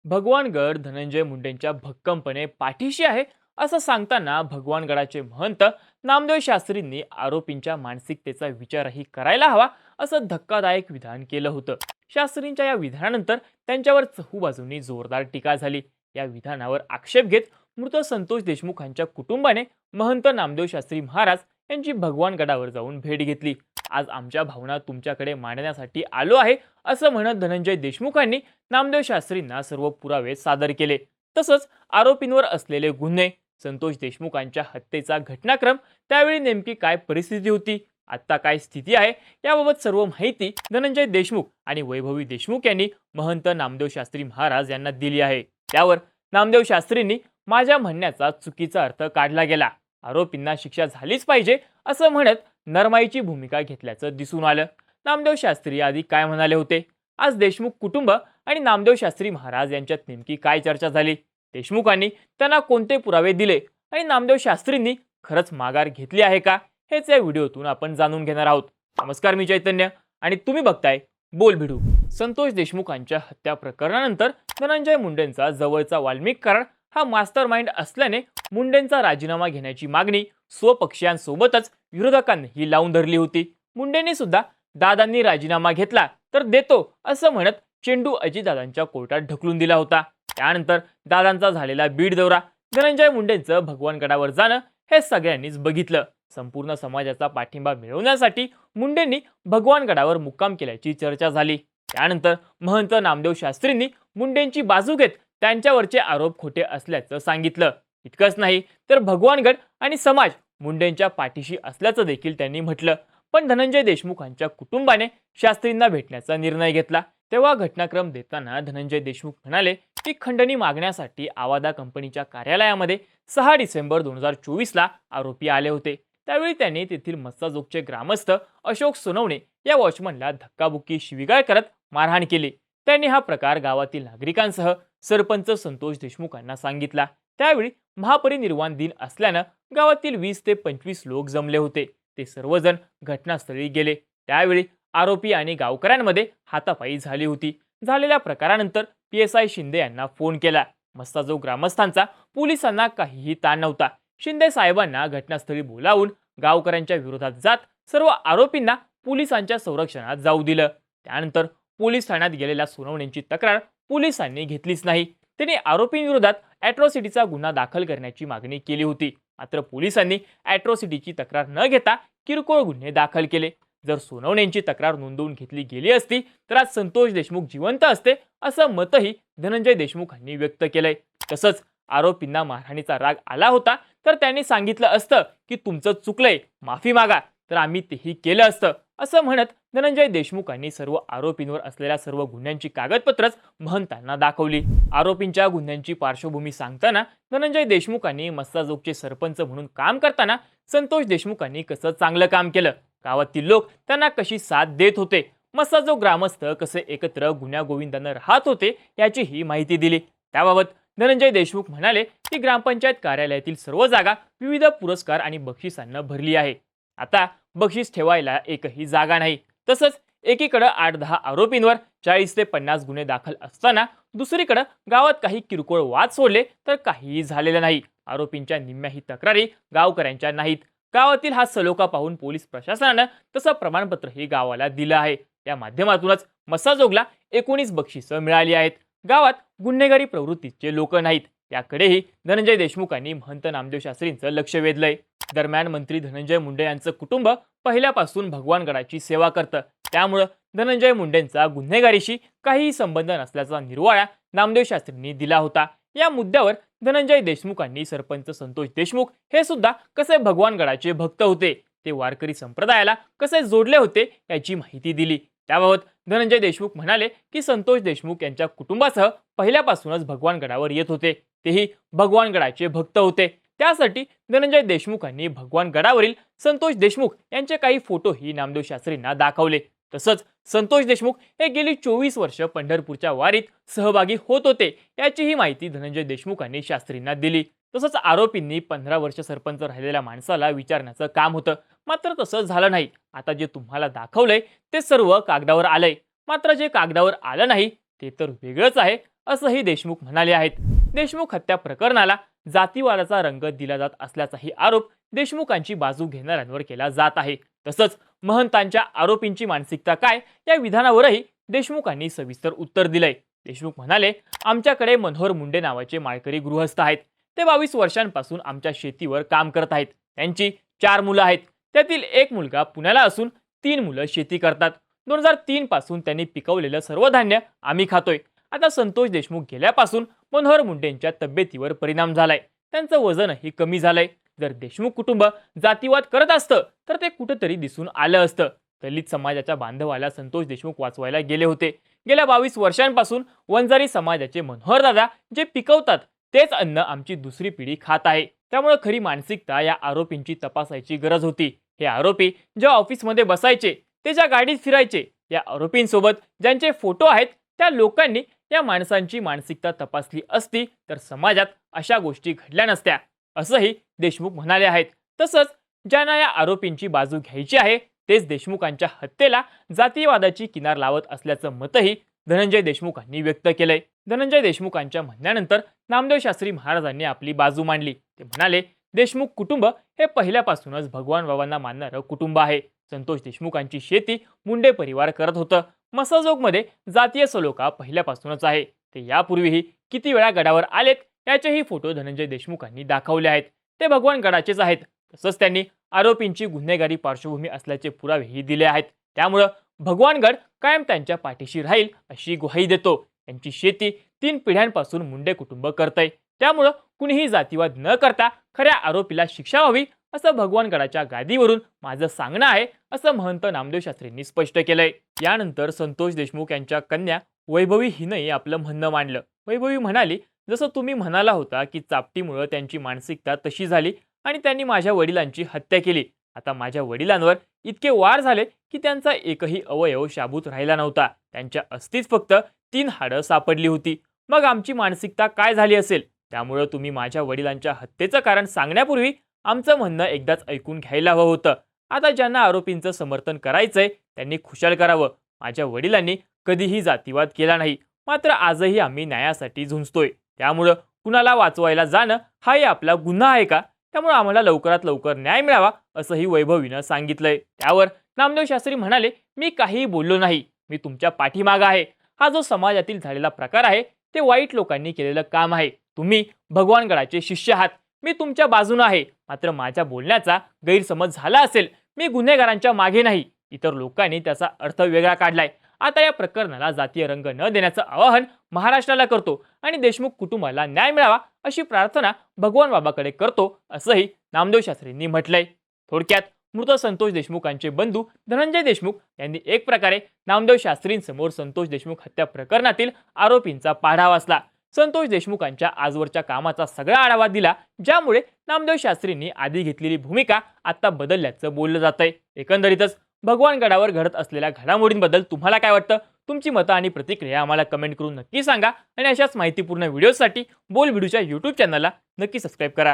भगवानगड धनंजय मुंडेंच्या भक्कमपणे पाठीशी आहे असं सांगताना भगवानगडाचे महंत नामदेव शास्त्रींनी आरोपींच्या मानसिकतेचा विचारही करायला हवा असं धक्कादायक विधान केलं होतं. शास्त्रींच्या या विधानानंतर त्यांच्यावर चहूबाजूंनी जोरदार टीका झाली. या विधानावर आक्षेप घेत मृत संतोष देशमुखांच्या कुटुंबाने महंत नामदेव शास्त्री महाराज यांची भगवानगडावर जाऊन भेट घेतली. आज आमच्या भावना तुमच्याकडे मांडण्यासाठी आलो आहे असं म्हणत धनंजय देशमुखांनी नामदेव शास्त्रींना सर्व पुरावे सादर केले. तसंच आरोपींवर असलेले गुन्हे, संतोष देशमुखांच्या हत्येचा घटनाक्रम, त्यावेळी नेमकी काय परिस्थिती होती, आता काय स्थिती आहे, याबाबत सर्व माहिती धनंजय देशमुख आणि वैभवी देशमुख यांनी महंत नामदेव शास्त्री महाराज यांना दिली आहे. त्यावर नामदेव शास्त्रींनी माझ्या म्हणण्याचा चुकीचा अर्थ काढला गेला, आरोपींना शिक्षा झालीच पाहिजे असं म्हणत नरमाईची भूमिका घेतल्याचं दिसून आलं. नामदेव शास्त्री आधी काय म्हणाले होते? आज देशमुख कुटुंब आणि नामदेव शास्त्री महाराज यांच्यात नेमकी काय चर्चा झाली? देशमुखांनी त्यांना कोणते पुरावे दिले आणि नामदेव शास्त्रींनी खरंच माघार घेतली आहे का? हेच या व्हिडिओतून आपण जाणून घेणार आहोत. नमस्कार, मी चैतन्य आणि तुम्ही बघताय बोल भिडू. संतोष देशमुखांच्या हत्या प्रकरणानंतर धनंजय मुंडेंचा जवळचा वाल्मिक कराड हा मास्टर माइंड असल्याने मुंडेंचा राजीनामा घेण्याची मागणी स्वपक्षीयांसोबतच विरोधकांनीही लावून धरली होती. मुंडेंनी सुद्धा दादांनी राजीनामा घेतला तर देतो असं म्हणत चेंडू अजितदादांच्या कोर्टात ढकलून दिला होता. त्यानंतर दादांचा झालेला बीड दौरा, धनंजय मुंडेंचं भगवानगडावर जाणं हे सगळ्यांनीच बघितलं. संपूर्ण समाजाचा पाठिंबा मिळवण्यासाठी मुंडेंनी भगवानगडावर मुक्काम केल्याची चर्चा झाली. त्यानंतर महंत नामदेव शास्त्रींनी मुंडेंची बाजू घेत त्यांच्यावरचे आरोप खोटे असल्याचं सांगितलं. इतकंच नाही तर भगवानगड आणि समाज मुंडेंच्या पाठीशी असल्याचं देखील त्यांनी म्हटलं. पण धनंजय देशमुखांच्या कुटुंबाने शास्त्रींना भेटण्याचा निर्णय घेतला. तेव्हा घटनाक्रम देताना धनंजय देशमुख म्हणाले की खंडणी मागण्यासाठी आवादा कंपनीच्या कार्यालयामध्ये 6 डिसेंबर 2024ला आरोपी आले होते. त्यावेळी त्यांनी तेथील मस्साजोगचे ग्रामस्थ अशोक सोनवणे या वॉचमनला धक्काबुक्की, शिवीगाळ करत मारहाण केली. त्यांनी हा प्रकार गावातील नागरिकांसह सरपंच संतोष देशमुखांना सांगितला. त्यावेळी महापरिनिर्वाण दिन असल्यानं गावातील 20 ते 25 लोक जमले होते. ते सर्वजण घटनास्थळी गेले. त्यावेळी आरोपी आणि गावकऱ्यांमध्ये हातापाई झाली होती. झालेल्या प्रकारानंतर PSI शिंदे यांना फोन केला. मस्साजोग ग्रामस्थांचा पोलिसांना काहीही ताण नव्हता. शिंदे साहेबांना घटनास्थळी बोलावून गावकऱ्यांच्या विरोधात जात सर्व आरोपींना पोलिसांच्या संरक्षणात जाऊ दिलं. त्यानंतर पोलीस ठाण्यात गेलेल्या सोनवणेंची तक्रार पोलिसांनी घेतलीच नाही. त्यांनी आरोपींविरोधात ॲट्रॉसिटीचा गुन्हा दाखल करण्याची मागणी केली होती. मात्र पोलिसांनी ॲट्रॉसिटीची तक्रार न घेता किरकोळ गुन्हे दाखल केले. जर सोनवणेंची तक्रार नोंदवून घेतली गेली असती तर आज संतोष देशमुख जिवंत असते असं मतही धनंजय देशमुखांनी व्यक्त केलंय. तसंच आरोपींना मारहाणीचा राग आला होता तर त्यांनी सांगितलं असतं की तुमचं चुकलंय, माफी मागा, तर आम्ही तेही केलं असतं असं म्हणत धनंजय देशमुखांनी सर्व आरोपींवर असलेल्या सर्व गुन्ह्यांची कागदपत्रच महंतांना दाखवली. आरोपींच्या गुन्ह्यांची पार्श्वभूमी सांगताना धनंजय देशमुखांनी मस्साजोगचे सरपंच म्हणून काम करताना संतोष देशमुखांनी कसं चांगलं काम केलं, गावातील लोक त्यांना कशी साथ देत होते, मस्साजोग ग्रामस्थ कसे एकत्र गुण्यागोविंदानं राहत होते याचीही माहिती दिली. त्याबाबत धनंजय देशमुख म्हणाले की ग्रामपंचायत कार्यालयातील सर्व जागा विविध पुरस्कार आणि बक्षिसांना भरली आहे. आता बक्षीस ठेवायला एकही जागा नाही. तसंच एकीकडे 8-10 आरोपींवर 40 ते 50 गुन्हे दाखल असताना दुसरीकडे गावात काही किरकोळ वाद सोडले तर काहीही झालेलं नाही. आरोपींच्या निम्म्याही तक्रारी गावकऱ्यांच्या नाहीत. गावातील हा सलोखा पाहून पोलीस प्रशासनानं तसं प्रमाणपत्रही गावाला दिलं आहे. या माध्यमातूनच मस्साजोगला 19 बक्षिसं मिळाली आहेत. गावात गुन्हेगारी प्रवृत्तीचे लोक नाहीत. याकडेही धनंजय देशमुखांनी महंत नामदेव शास्त्रींचं लक्ष वेधलंय. दरम्यान मंत्री धनंजय मुंडे यांचं कुटुंब पहिल्यापासून भगवानगडाची सेवा करतं. त्यामुळं धनंजय मुंडेंचा गुन्हेगारीशी काहीही संबंध नसल्याचा निर्वाळा नामदेव शास्त्रींनी दिला होता. या मुद्द्यावर धनंजय देशमुखांनी सरपंच संतोष देशमुख हे सुद्धा कसे भगवानगडाचे भक्त होते, ते वारकरी संप्रदायाला कसे जोडले होते याची माहिती दिली. त्याबाबत धनंजय देशमुख म्हणाले की संतोष देशमुख यांच्या कुटुंबासह पहिल्यापासूनच भगवानगडावर येत होते. तेही भगवानगडाचे भक्त होते. त्यासाठी धनंजय देशमुखांनी भगवानगडावरील संतोष देशमुख यांचे काही फोटोही नामदेव शास्त्रींना दाखवले. तसंच संतोष देशमुख हे गेली 24 वर्ष पंढरपूरच्या वारीत सहभागी होत होते याचीही माहिती धनंजय देशमुखांनी शास्त्रींना दिली. तसंच आरोपींनी 15 वर्ष सरपंच राहिलेल्या माणसाला विचारण्याचं काम होतं, मात्र तसं झालं नाही. आता जे तुम्हाला दाखवलंय ते सर्व कागदावर आलंय, मात्र जे कागदावर आलं नाही ते तर वेगळंच आहे असंही देशमुख म्हणाले आहेत. देशमुख हत्या प्रकरणाला जातीवादाचा रंग दिला जात असल्याचाही आरोप देशमुखांची बाजू घेणाऱ्यांवर केला जात आहे. तसंच महंतांच्या आरोपींची मानसिकता काय या विधानावरही देशमुखांनी सविस्तर उत्तर दिलंय. देशमुख म्हणाले, आमच्याकडे मनोहर मुंडे नावाचे माळकरी गृहस्थ आहेत. ते 22 वर्षांपासून आमच्या शेतीवर काम करत आहेत. त्यांची 4 मुलं आहेत. त्यातील एक मुलगा पुण्याला असून 3 मुलं शेती करतात. 2003 पासून त्यांनी पिकवलेलं सर्व धान्य आम्ही खातोय. आता संतोष देशमुख गेल्यापासून मनोहर मुंडेंच्या तब्येतीवर परिणाम झालाय. त्यांचं वजनही कमी झालंय. जर देशमुख कुटुंब जातीवाद करत असतं तर ते कुठेतरी दिसून आलं असतं. दलित समाजाच्या बांधवाला संतोष देशमुख वाचवायला गेले होते. गेल्या 22 वर्षांपासून वंजारी समाजाचे मनोहर दादा जे पिकवतात तेच अन्न आमची दुसरी पिढी खात आहे. त्यामुळे खरी मानसिकता या आरोपींची तपासायची गरज होती. हे आरोपी ज्या ऑफिसमध्ये बसायचे, ते ज्या गाडीत फिरायचे, या आरोपींसोबत ज्यांचे फोटो आहेत त्या लोकांनी या माणसांची मानसिकता तपासली असती तर समाजात अशा गोष्टी घडल्या नसत्या, असंही देशमुख म्हणाले आहेत. तसंच ज्यांना या आरोपींची बाजू घ्यायची आहे तेच देशमुखांच्या हत्येला जातीयवादाची किनार लावत असल्याचं मतही धनंजय देशमुखांनी व्यक्त केलंय. धनंजय देशमुखांच्या म्हणण्यानंतर नामदेव शास्त्री महाराजांनी आपली बाजू मांडली. ते म्हणाले, देशमुख कुटुंब हे पहिल्यापासूनच भगवान बाबांना मानणारं कुटुंब आहे. संतोष देशमुखांची शेती मुंडे परिवार करत होतं. मसाजोगमध्ये जातीय सलोखा पहिल्यापासूनच आहे. ते यापूर्वीही किती वेळा गडावर आलेत याचेही फोटो धनंजय देशमुखांनी दाखवले आहेत. ते भगवान गडाचेच आहेत. तसंच त्यांनी आरोपींची गुन्हेगारी पार्श्वभूमी असल्याचे पुरावेही दिले आहेत. त्यामुळं भगवानगड कायम त्यांच्या पाठीशी राहील अशी ग्वाही देतो. त्यांची शेती 3 पिढ्यांपासून मुंडे कुटुंब करतंय. त्यामुळं कुणीही जातीवाद न करता खऱ्या आरोपीला शिक्षा व्हावी असं भगवानगडाच्या गादीवरून माझं सांगणं आहे, असं महंत नामदेव शास्त्रींनी स्पष्ट केलंय. यानंतर संतोष देशमुख यांच्या कन्या वैभवी हिनंही आपलं म्हणणं मांडलं. वैभवी म्हणाली, जसं तुम्ही म्हणाला होता की चापटीमुळे त्यांची मानसिकता तशी झाली आणि त्यांनी माझ्या वडिलांची हत्या केली. आता माझ्या वडिलांवर इतके वार झाले की त्यांचा एकही अवयव शाबूत राहिला नव्हता. त्यांच्या अस्थित फक्त 3 हाडं सापडली होती. मग आमची मानसिकता काय झाली असेल? त्यामुळे तुम्ही माझ्या वडिलांच्या हत्येचं कारण सांगण्यापूर्वी आमचं म्हणणं एकदाच ऐकून घ्यायला हवं होतं. आता ज्यांना आरोपींचं समर्थन करायचंय त्यांनी खुशाल करावं. माझ्या वडिलांनी कधीही जातीवाद केला नाही. मात्र आजही आम्ही न्यायासाठी झुंजतोय. त्यामुळं कुणाला वाचवायला जाणं हाही आपला गुन्हा आहे का? त्यामुळे आम्हाला लवकरात लवकर न्याय मिळावा असंही वैभवीनं सांगितलंय. त्यावर नामदेव शास्त्री म्हणाले, मी काहीही बोललो नाही. मी तुमच्या पाठीमागं आहे. हा जो समाजातील झालेला प्रकार आहे ते वाईट लोकांनी केलेलं काम आहे. तुम्ही भगवानगडाचे शिष्य आहात. मी तुमच्या बाजूने आहे. मात्र माझ्या बोलण्याचा गैरसमज झाला असेल. मी गुन्हेगारांच्या मागे नाही. इतर लोकांनी त्याचा अर्थ वेगळा काढलाय. आता या प्रकरणाला जातीय रंग न देण्याचं आवाहन महाराष्ट्राला करतो आणि देशमुख कुटुंबाला न्याय मिळावा अशी प्रार्थना भगवान बाबाकडे करतो, असंही नामदेव शास्त्रींनी म्हटलंय. थोडक्यात मृत संतोष देशमुखांचे बंधू धनंजय देशमुख यांनी एक प्रकारे नामदेव शास्त्रींसमोर संतोष देशमुख हत्या प्रकरणातील आरोपींचा पाढा वाचला. संतोष देशमुखांच्या आजवरच्या कामाचा सगळा आढावा दिला, ज्यामुळे नामदेव शास्त्रींनी आधी घेतलेली भूमिका आता बदलल्याचं बोललं जातंय. एकंदरीतच भगवानगडावर घडत असलेल्या घडामोडींबद्दल तुम्हाला काय वाटतं? तुमची मतं आणि प्रतिक्रिया आम्हाला कमेंट करून नक्की सांगा आणि अशाच माहितीपूर्ण व्हिडिओसाठी बोल व्हिडिओच्या YouTube चॅनलला नक्की सबस्क्राईब करा.